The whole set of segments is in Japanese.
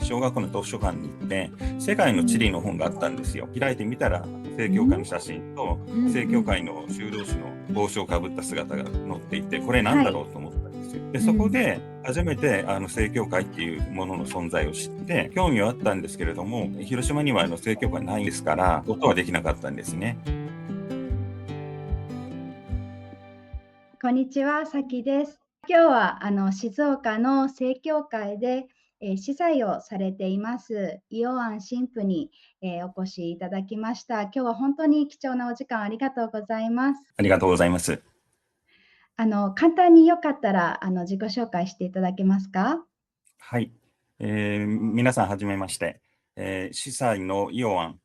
小学校の図書館に行って、世界の地理の本があったんですよ。開いてみたら、正教会の写真と、正教会の修道士の帽子をかぶった姿が載っていて、これなんだろうと思ったんですよ。で、そこで初めて正教会っていうものの存在を知って、興味はあったんですけれども、広島には正教会ないですから、ことはできなかったんですね。こんにちは、さきです。今日は静岡の正教会で、司祭をされていますイオアン神父に、お越しいただきました。今日は本当に貴重なお時間ありがとうございます。ありがとうございます。簡単によかったら自己紹介していただけますか？はい。皆さんはじめまして。司祭のイオアン、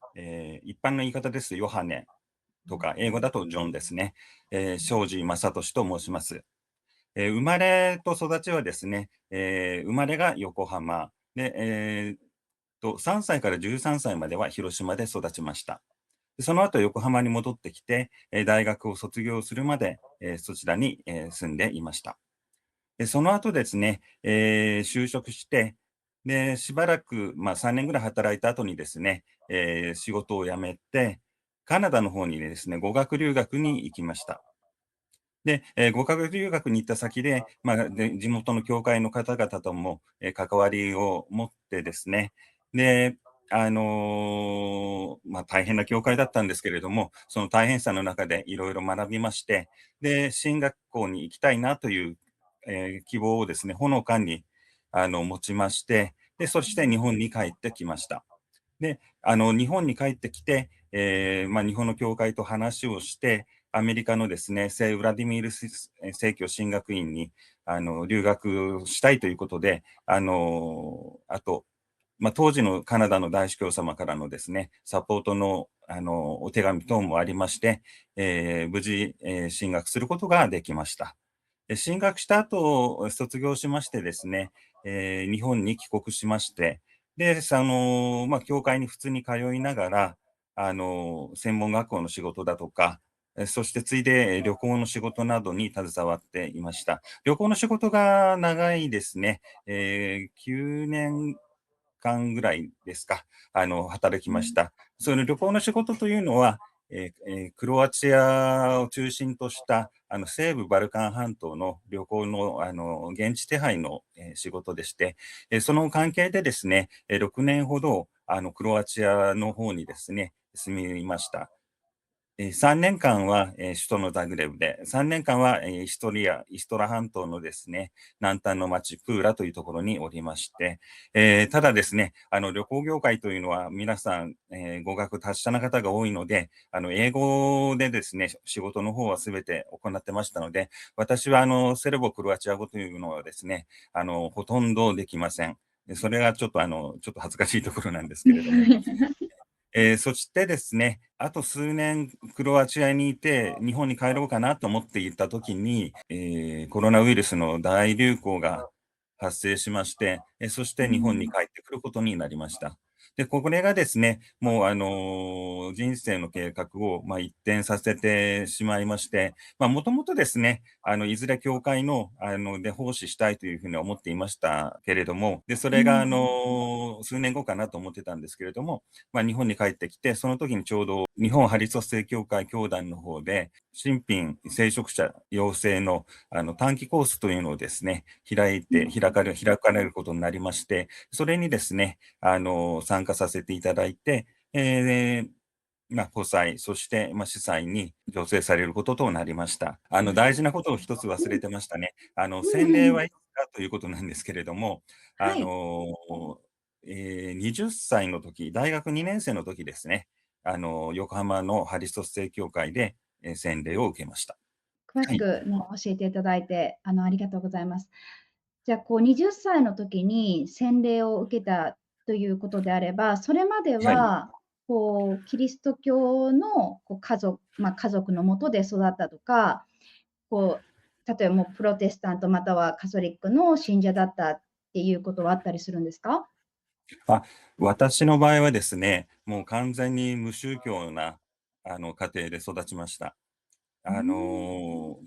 一般の言い方ですとヨハネとか、英語だとジョンですね。庄司正俊と申します。生まれと育ちはですね、生まれが横浜で、3歳から13歳までは広島で育ちました。その後横浜に戻ってきて、大学を卒業するまで、そちらに、住んでいました。その後ですね、就職して、で、しばらく、3年ぐらい働いた後にですね、仕事を辞めて、カナダの方にですね、語学留学に行きました。で、語学留学に行った先で、地元の教会の方々とも、関わりを持ってですね、で、大変な教会だったんですけれども、その大変さの中でいろいろ学びまして、で、進学校に行きたいなという、希望をですね、ほのかに、持ちまして、で、そして日本に帰ってきました。で、日本に帰ってきて、日本の教会と話をして、アメリカのですね、聖ウラディミール正教神学院に、留学したいということで、あと、当時のカナダの大司教様からのですね、サポートの、お手紙等もありまして、無事、進学することができました。進学した後、卒業しましてですね、日本に帰国しまして、で、教会に普通に通いながら、専門学校の仕事だとか、そしてついで旅行の仕事などに携わっていました。旅行の仕事が長いですね。9年間ぐらいですか、働きました。その旅行の仕事というのは、クロアチアを中心とした、西部バルカン半島の旅行の、現地手配の、仕事でして、その関係でですね、6年ほど、クロアチアの方にですね、住みました。3年間は、首都のザグレブで、3年間は、イストラ半島のですね、南端の町プーラというところにおりまして、ただですね、旅行業界というのは皆さん、語学達者な方が多いので、英語でですね、仕事の方はすべて行ってましたので、私はセルボクロアチア語というのはですね、ほとんどできません。それがちょっとちょっと恥ずかしいところなんですけれども。そしてですね、あと数年クロアチアにいて、日本に帰ろうかなと思っていた時に、コロナウイルスの大流行が発生しまして、そして日本に帰ってくることになりました。で、これがですね、もう人生の計画を、一転させてしまいまして、もともとですね、いずれ教会の、で奉仕したいというふうに思っていましたけれども、で、それが数年後かなと思ってたんですけれども、日本に帰ってきて、その時にちょうど日本ハリソス正教会教団の方で、新品聖職者養成の短期コースというのをですね、開かれることになりまして、それにですね、参加させていただいて、補祭、そして、司祭に助成されることとなりました。大事なことを一つ忘れてましたね。洗礼はいつかということなんですけれども、あはい、の、20歳の時、大学2年生の時ですね、横浜のハリソス正教会で、洗礼を受けました。詳しはい。くね、教えていただいて、ありがとうございます。じゃあ、20歳の時に洗礼を受けたということであれば、それまではい。は、キリスト教の家族のもとで育ったとか、例えばもうプロテスタントまたはカトリックの信者だったっていうことはあったりするんですか？あ、私の場合はですね、もう完全に無宗教な、家庭で育ちました。うーあん。の、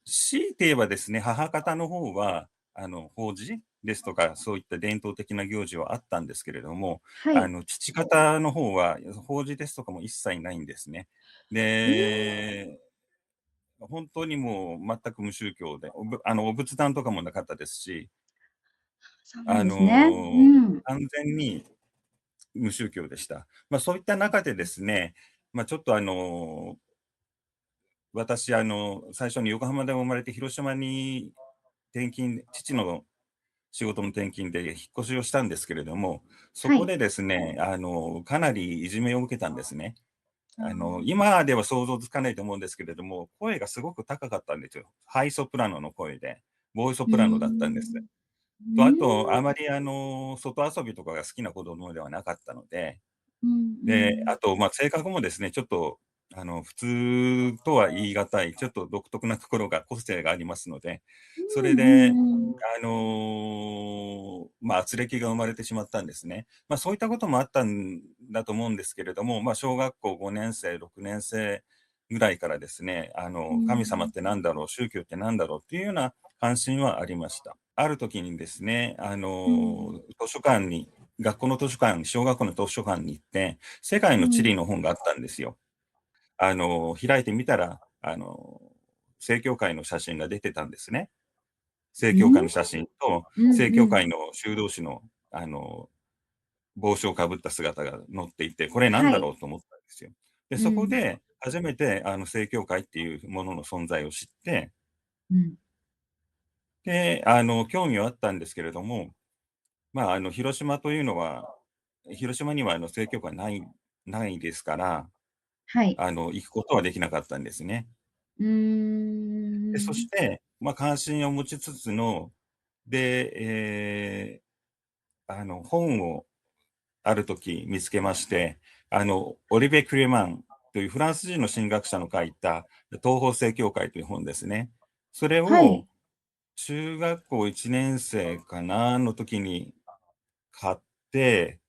強いて言えばですね、母方の方は、法事、ですとか、そういった伝統的な行事はあったんですけれども、はい。父方の方は法事ですとかも一切ないんですね。ええ、で、本当にもう全く無宗教で、お仏壇とかもなかったですし、そうなんですね。うん。完全に無宗教でした。そういった中でですね、ちょっと私、最初に横浜で生まれて広島に父の仕事の転勤で引っ越しをしたんですけれども、そはい。こでですね、かなりいじめを受けたんですね。ああ。今では想像つかないと思うんですけれども、声がすごく高かったんですよ。ハイソプラノの声で、ボーイソうープラノだったんです。ん。うあと、あーん。まり外遊びとかが好きな子供ではなかったので、うんうで、ん。あと、性格もですね、ちょっと、普通とは言い難い、ちょっと独特なところが、個性がありますので、そうんうれで、んうん。軋轢が生まれてしまったんですね。そういったこともあったんだと思うんですけれども、小学校5年生、6年生ぐらいからですね、う神様っん。てなんだろう、宗教ってなんだろうっていうような関心はありました。ある時にですね、うん。図書館に学校の図書館、小学校の図書館に行って、世界の地理うん。の本があったんですよ。開いてみたら、正教会の写真が出てたんですね。正うん。教会の写真と、うんうん。正教会の修道士の、帽子をかぶった姿が載っていて、これなんはい。だろうと思ったんですよ。で、そこうん。で初めて、正教会っていうものの存在を知って、うん。で、興味はあったんですけれども、広島というのは、広島には正教会ないですから、はい。行くことはできなかったんですね。うーで、そしん。て、関心を持ちつつの、で、本をある時見つけまして、オリベ・クレマンというフランス人の神学者の書いた東方正教会という本ですね。それをはい。中学校1年生かなの時に買って、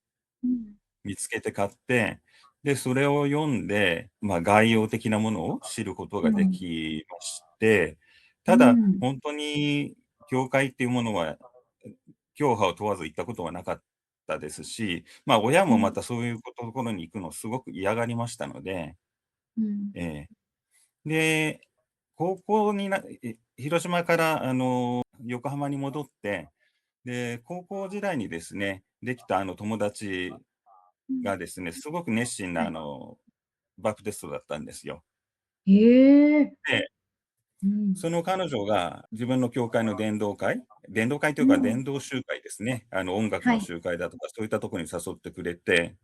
うん。見つけて買って、で、それを読んで、概要的なものを知ることがでうん。きまして、うただ、ん。ほんとに教会っていうものは、教派を問わず行ったことはなかったですし、親うん。もまたそういうところに行くのをすごく嫌がりましたので、うん。ええ。で、高校に広島から横浜に戻って、で、高校時代にですね、できた友達うん。がですね、すごく熱心なはい。バプテストだったんですよ。へえ。で、うん。その彼女が自分の教会の伝道会というかうん。伝道集会ですね、音楽のはい。集会だとか、そういったところに誘ってくれて、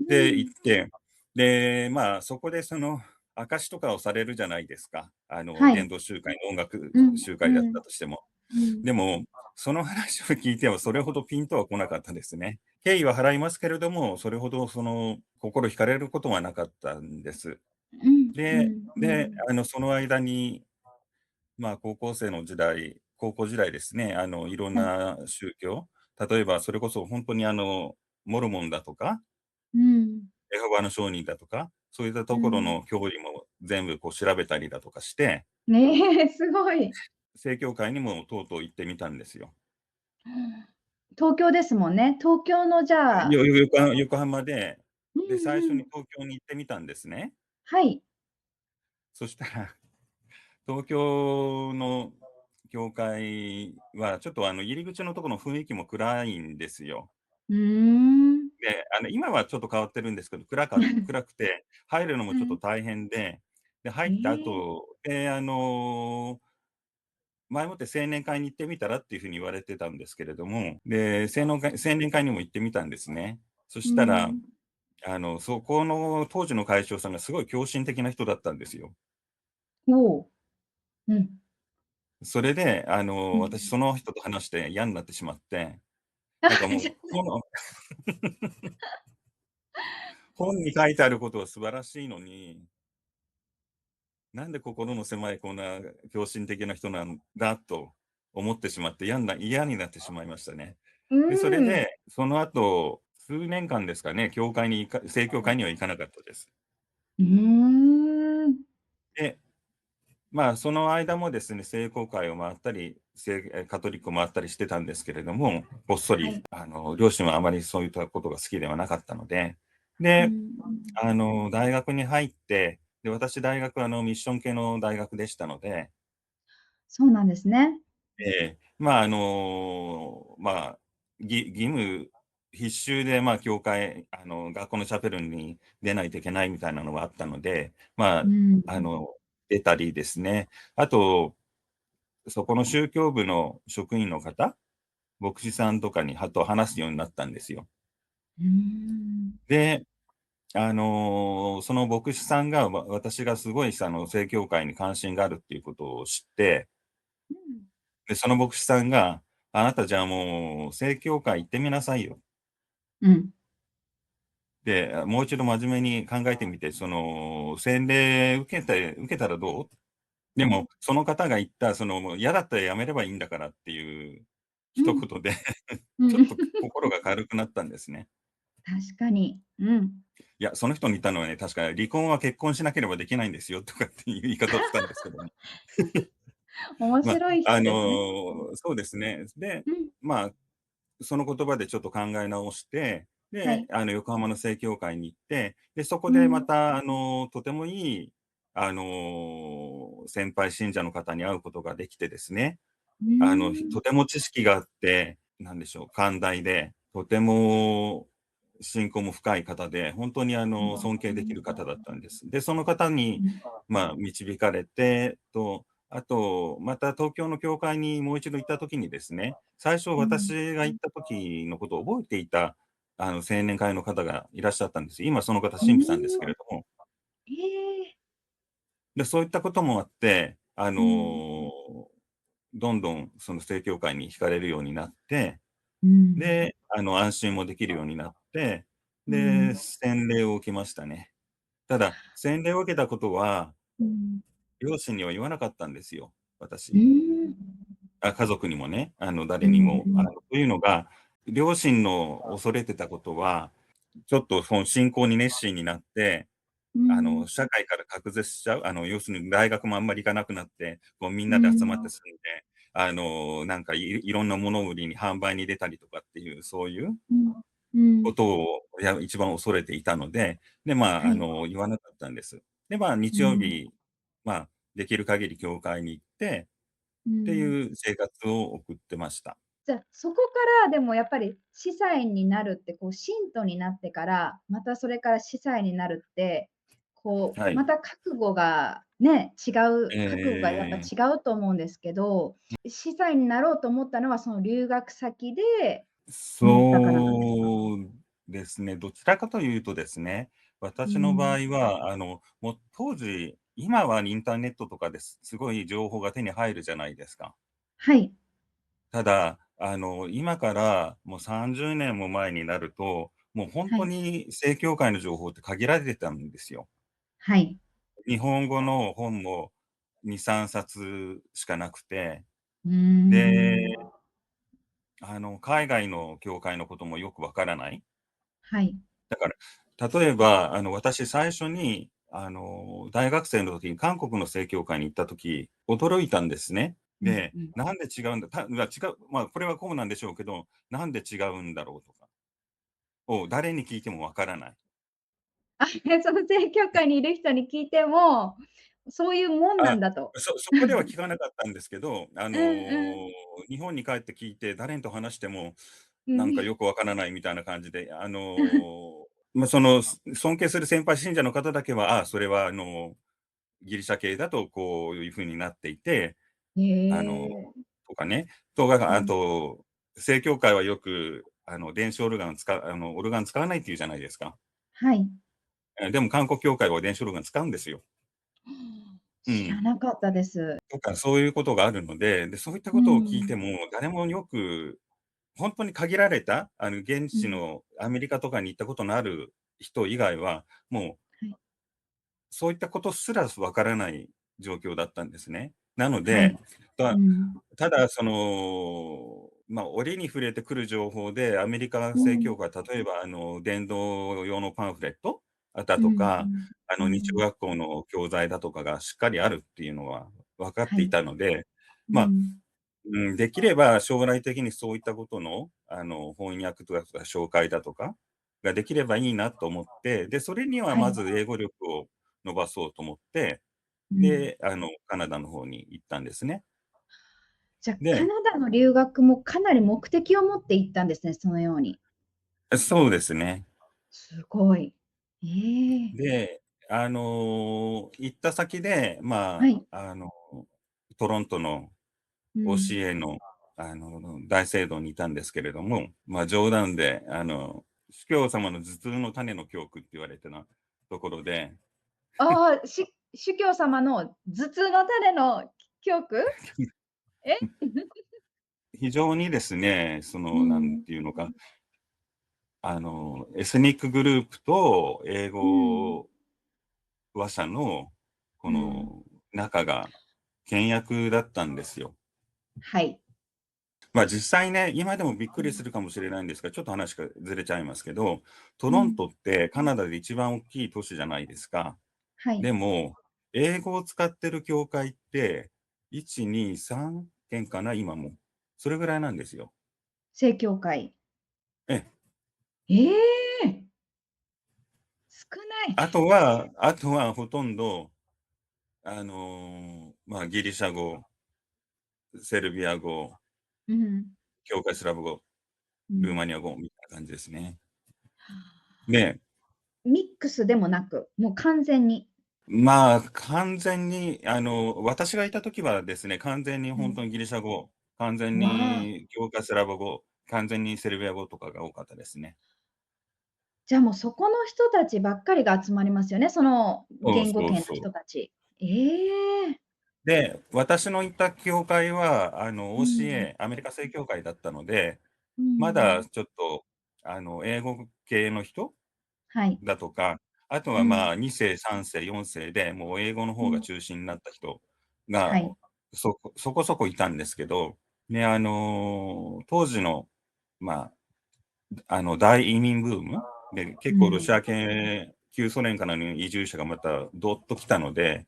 で、うん。行って、で、そこでその証しとかをされるじゃないですか。はい。伝道集会の音楽うん集会だっうん。たとしても。うん。でも、その話を聞いてはそれほどピンとは来なかったですね。敬意は払いますけれども、それほど心惹かれることはなかったんです。うんうでんうで、ん。その間に、高校時代ですね、いろんはい。な宗教、例えばそれこそほんとにモルモンだとか、うん。エホバの証人だとか、そういったところうん。の教義も全部こう調べたりだとかして、ねえ、すごい。正教会にもとうとう行ってみたんですよ。東京ですもんね。東京のじゃあ横浜で、うで、最初んうん。に東京に行ってみたんですね。はい。そしたら、東京の教会はちょっと入り口のとこの雰囲気も暗いんですよ。うーん。で、今はちょっと変わってるんですけど、暗くて、入るのもちょっとうん。大変で、で、入えったえ。後、で、前もって青年会に行ってみたらっていう風に言われてたんですけれども、で、青年会にも行ってみたんですね。そうしたら、ん。そこの当時の会長さんがすごい狂信的な人だったんですよ。おお。うん。それで、うん。私その人と話して嫌になってしまって、あ、なんかもう、本に書いてあることは素晴らしいのに、なんで心の狭いこんな狂信的な人なんだと思ってしまって、嫌になってしまいましたね。うで、それーん。で、その後、数年間ですかね、正教会には行かなかったです。うーん。で、その間もですね、聖公会を回ったり、カトリックもあったりしてたんですけれども、ぼっそり、はい。両親はあまりそういったことが好きではなかったので、で、うん。大学に入って、で、私大学はミッション系の大学でしたので、そうなんですね。義務必修で、教会、学校のチャペルに出ないといけないみたいなのがあったので、うん。出たりですね。あと、そこの宗教部の職員の方、牧師さんとかに話すようになったんですよ。うーん。で、その牧師さんが、私がすごい正教会に関心があるっていうことを知って、うん。で、その牧師さんが、あなたじゃあもう正教会行ってみなさいよ。うん。で、もう一度真面目に考えてみて、洗礼受けたらどう？でも、その方が言った、もう嫌だったら辞めればいいんだからっていううん。一言でうん。ちょっと心が軽くなったんですね。確かに。うん。いや、その人に言ったのはね、確か離婚は結婚しなければできないんですよとかっていう言い方をしたんですけども。面白い人ですね。そうですね。で、うん。まあ、その言葉でちょっと考え直して、で、はい。横浜の正教会に行って、で、そこでまうん。た、とてもいい、先輩信者の方に会うことができてですね、うーん。とても知識があって、なんでしょう、寛大で、とても信仰も深い方で、本当にうん。尊敬できる方だったんです。で、その方に、うん。導かれて、あと、また東京の教会にもう一度行った時にですね、最初うん。私が行った時のことを覚えていた、青年会の方がいらっしゃったんです。今その方うー神父さんですけん。れども。ええ。で、そういったこともあって、うん。どんどんその正教会に惹かれるようになって、うん。で、安心もできるようになって、で、うん。洗礼を受けましたね。ただ、洗礼を受けたことは、うん。両親には言わなかったんですよ、うー私。ん。家族にもね、うん。誰にも。うん。というのが、両親の恐れてたことは、ちょっとその信仰に熱心になって、うん。社会から隔絶しちゃう、要するに大学もあんまり行かなくなって、こうみんうなで集まってん。住んで、なんかいろんなもの売りに販売に出たりとかっていう、そういううん。うん。ことを、一番恐れていたので、で、はい。言わなかったんです。で、日曜うん。日、できる限り教会に行ってってうん。いう生活を送ってました。じゃあ、そこからでもやっぱり司祭になるって、こう信徒になってから、またそれから司祭になるって、こう、まはい。た覚悟がね、覚悟がやっぱええ、違うと思うんですけど、司祭になろうと思ったのは、その留学先で思ったからなんですか？そうですね、どちらかというとですね、う私の場ん。合は、もう当時、今はインターネットとかすごい情報が手に入るじゃないですか。はい。ただ、今からもう30年も前になると、もう本当はい。に正教会の情報って限られてたんですよ。はい。日本語の本も2、3冊しかなくて、うーで、ん。海外の教会のこともよくわからない。はい。だから、例えば、私最初に、大学生の時に韓国の正教会に行った時、驚いたんですね。で、うんうん。なんで違うんだ、違う、これはこうなんでしょうけど、なんで違うんだろうとかを誰に聞いてもわからない。あ、その正教会にいる人に聞いても、そういうもんなあ、んだと。そこでは聞かなかったんですけど、うんうん。日本に帰って聞いて、誰と話しても、うん。なんかよくわからないみたいな感じで、尊敬する先輩信者の方だけは、それはギリシャ系だとこういう風になっていて、へあの、え。あうん。と、正教会はよく、電子オルガンオルガン使わないって言うじゃないですか。はい。でも韓国教会は電子オルガン使うんですよ。う知らん。なかったです。とか、そういうことがあるので、で、そういったうことを聞いてん。も、誰もよく、本当に限られた、現うん。地のアメリカとかに行ったことのある人以外は、もうはい。そういったことすらわからない状況だったんですね。なので、はい。うたん。ただ折に触れてくる情報で、アメリカうん。正教会、例えば伝道用のパンフレットだうん、うとか、ん。うん。日中学校の教材だとかがしっかりあるっていうのは分かっていはい。たので、まあ、うん。うん、できれば将来的にそういったことの、翻訳とか紹介だとかができればいいなと思って、で、それにははい。まず英語力を伸ばそうと思って、うん。で、カナダの方に行ったんですね。じゃ、カで、ナダの留学もかなり目的を持って行ったんですね、そのように。そうですね。すごい。ええ。で、行った先で、はい。トロントの うん。OCA の、大聖堂にいたんですけれども、冗談で、主教様の頭痛の種の教区って言われてたところで、ああ、主教様の頭痛の種の教区？え？非常にですね、なんうん。ていうのか、エスニックグループと英うん。語話者の、こうん。の仲が険悪だったんですよ。はい。実際ね、今でもびっくりすうん。るかもしれないんですが、ちょっと話がずれちゃいますけど、トうん。ロントってカナダで一番大きい都市じゃないですか。はい。でも、英語を使ってる教会って、1、2、3軒かな、今も。それぐらいなんですよ。正教会。ええ。ええ！少ない。あとはほとんど、ギリシャ語、セルビア語、うん。教会スラブ語、うん。ルーマニア語みたいな感じですね。はあ。で、ミックスでもなく、もう完全に。完全に、私がいた時はですね、完全にうん。ほんとにギリシャ語、完全わあ。に教科スラブ語、完全にセルビア語とかが多かったですね。じゃあもうそこの人たちばっかりが集まりますよね、そのそう言語圏のそうそう。人たち。ええ。で、私の行った教会は、うん。OCA、アメリカ正教会だったので、うまだん。ちょっと、英語系の人はい。だとか、あとは、うん。2世、3世、4世で、もう英語の方がうん。中心になった人が、はい。そこそこいたんですけど、ね、当時の、ま大移民ブームで、うん。結構ロシア系、旧ソ連からの移住者がまたどっと来たので、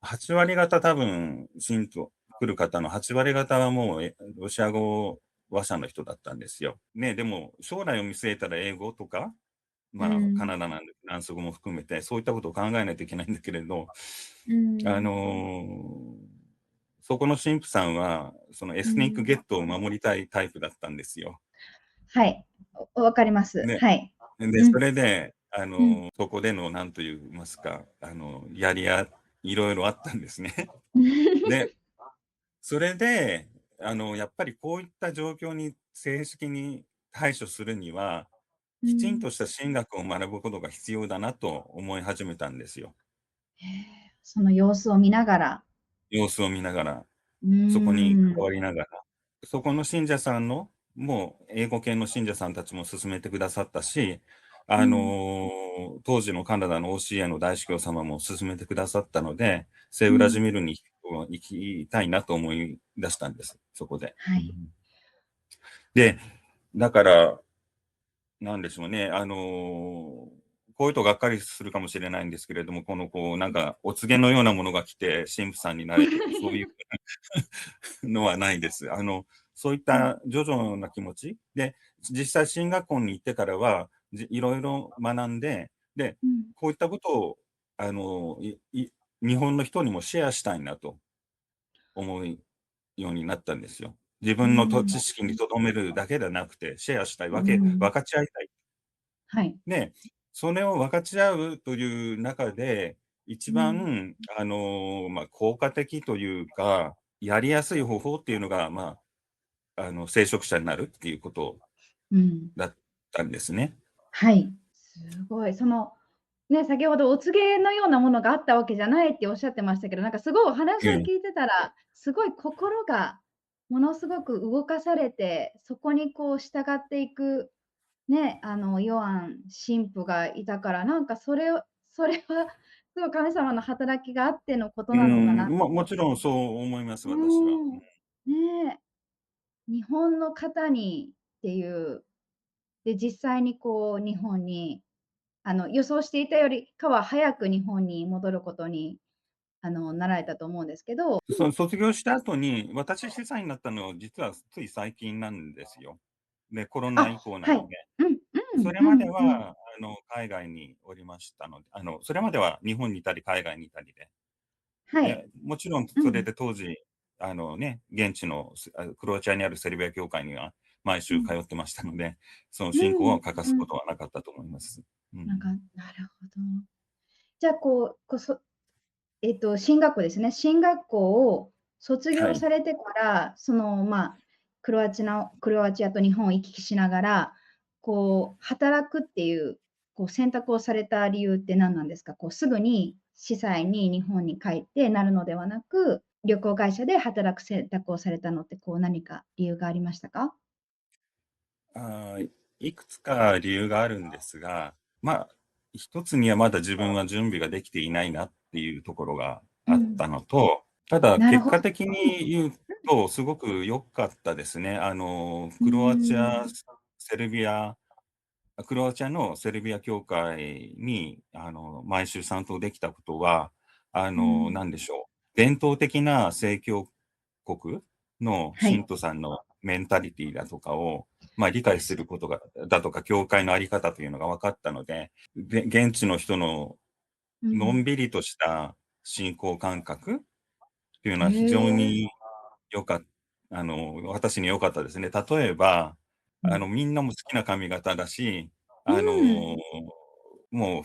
8割方多分、信徒来る方の8割方はもう、ロシア語話者の人だったんですよ。ね、でも将来を見据えたら英語とか、カうん。ナダなんでフランス語も含めて、そういったことを考えないといけないんだけれど、うあん。の、そこの神父さんは、そのエスニックうん。ゲットを守りたいタイプだったんですよ。はい。分かります。ね。はい。で、そうん。れで、うん。そこでのなんと言いますか、いろいろあったんですね。で、それで、やっぱりこういった状況に正式に対処するには、きちんうん。とした神学を学ぶことが必要だなと思い始めたんですよ。へえ、その様子を見ながら。様子を見ながら、うーそこに関ん。わりながら。そこの信者さんの、もう英語系の信者さんたちも勧めてくださったし、うん。当時のカナダの OCA の大司教様も勧めてくださったので、聖ウラジうん。ミルに行きたいなと思い出したんです、そこで。はい。うん。で、だからなんでしょうね、こういうとがっかりするかもしれないんですけれども、なんか、お告げのようなものが来て、神父さんになれとか、そういうのはないです。そういっうん。た徐々な気持ちで、実際進学校に行ってからは、いろいろ学んで、で、うん。こういったことを、あの、いい日本の人にもシェアしたいなと思うようになったんですよ。自う分のん。知識にとどめるだけではなくて、シェアしたい、うん。分かち合いたい。はい。で、それを分かち合うという中で、一うん。番、効果的というか、やりやすい方法っていうのが、聖職者になるっていうことうん。だったんですね。はい。すごい。ね、先ほどお告げのようなものがあったわけじゃないっておっしゃってましたけど、なんかすごいお話ええ。を聞いてたら、すごい心がものすごく動かされて、そこにこう従っていく、ね、ヨアン神父がいたから、なんかそれはすごい神様の働きがあってのことなのかな。もちろんそう思います、う私は。ーん。ね、日本の方にっていう、で、実際にこう日本に予想していたよりかは早く日本に戻ることになられたと思うんですけど。卒業した後に、私司祭になったのは実はつい最近なんですよ。で、コロナ以あ、はい。降なので。うんうんうそれまでんうん。は、海外におりましたので、それまでは日本にいたり海外にいたりで、はい。で、もちろんそれうん。で当時、現地のクロアチアにあるセルビア教会には毎週うん。通ってましたので、その信仰うん、を欠かすうん。ことはなかったと思います。うん。なるほど。じゃあ、進学校ですね。進学校を卒はい。業されてから、クロアチアと日本を行き来しながら、働くっていう、選択をされた理由って何なんですか？すぐに司祭に日本に帰ってなるのではなく、旅行会社で働く選択をされたのって、何か理由がありましたか？いくつか理由があるんですが、一つにはまだ自分は準備ができていないなっていうところがうん。あったのと、ただなるほど。結果的に言うとすごく良かったですね。うーん。セルビアクロアチアのセルビア教会に、毎週参登できたことは、うん。なんでしょう、伝統的な正教国のはい。信徒さんのメンタリティだとかを、理解す確かに。ることがだとか、教会のあり方というのが分かったので、現地の人のうん。のんびりとした信仰感覚っていうのへは非常え。によかっ私に良かったですね。例えば、うん。みんなも好きな髪型だし、うあん。の、もう、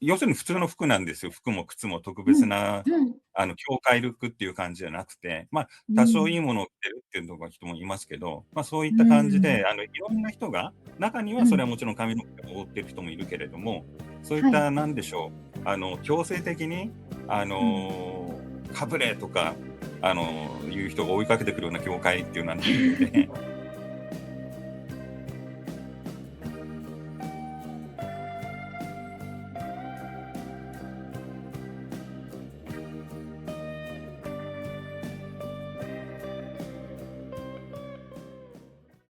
要するに普通の服なんですよ。服も靴も特うん。別な、うん。教会ルックっていう感じじゃなくて、多少いうん。いものを着てるっていうのが人もいますけど、そういっうた感じん。で、いろんな人が、中にはそれはうん。もちろん髪の毛を覆ってる人もいるけれども、そういっはい。たなんでしょう、強制的に、あうん。の、かぶれとかいう人が追いかけてくるような教会っていうのはないので、